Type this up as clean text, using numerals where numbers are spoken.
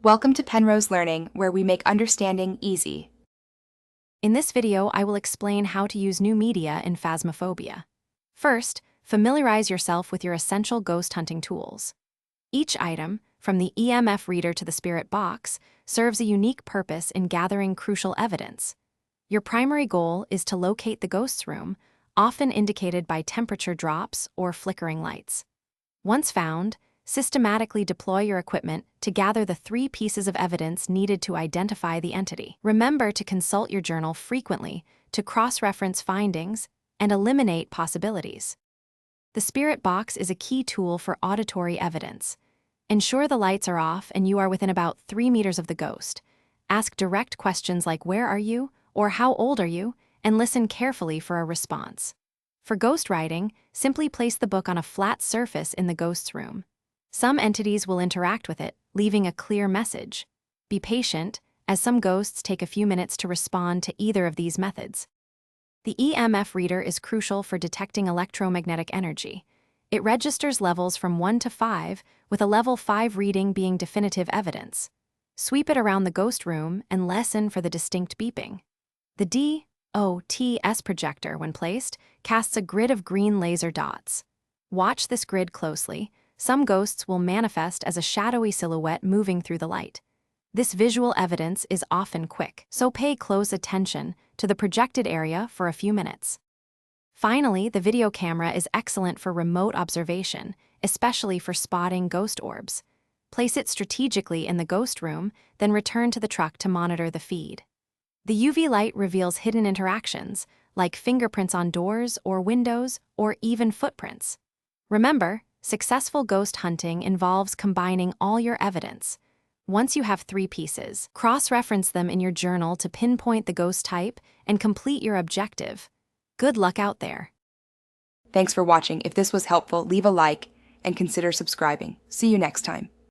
Welcome to Penrose Learning, where we make understanding easy. In this video, I will explain how to use new media in Phasmophobia. First, familiarize yourself with your essential ghost hunting tools. Each item, from the EMF reader to the spirit box, serves a unique purpose in gathering crucial evidence. Your primary goal is to locate the ghost's room, often indicated by temperature drops or flickering lights. Once found, systematically deploy your equipment to gather the 3 pieces of evidence needed to identify the entity. Remember to consult your journal frequently to cross-reference findings and eliminate possibilities. The spirit box is a key tool for auditory evidence. Ensure the lights are off and you are within about 3 meters of the ghost. Ask direct questions like "Where are you?" or "How old are you?" and listen carefully for a response. For ghost writing, simply place the book on a flat surface in the ghost's room. Some entities will interact with it, leaving a clear message. Be patient, as some ghosts take a few minutes to respond to either of these methods. The EMF reader is crucial for detecting electromagnetic energy. It registers levels from 1 to 5, with a level 5 reading being definitive evidence. Sweep it around the ghost room and listen for the distinct beeping. The DOTS projector, when placed, casts a grid of green laser dots. Watch this grid closely. Some ghosts will manifest as a shadowy silhouette moving through the light. This visual evidence is often quick, so pay close attention to the projected area for a few minutes. Finally, the video camera is excellent for remote observation, especially for spotting ghost orbs. Place it strategically in the ghost room, then return to the truck to monitor the feed. The UV light reveals hidden interactions, like fingerprints on doors or windows, or even footprints. Remember, successful ghost hunting involves combining all your evidence. Once you have 3 pieces, cross-reference them in your journal to pinpoint the ghost type and complete your objective. Good luck out there. Thanks for watching. If this was helpful, leave a like and consider subscribing. See you next time.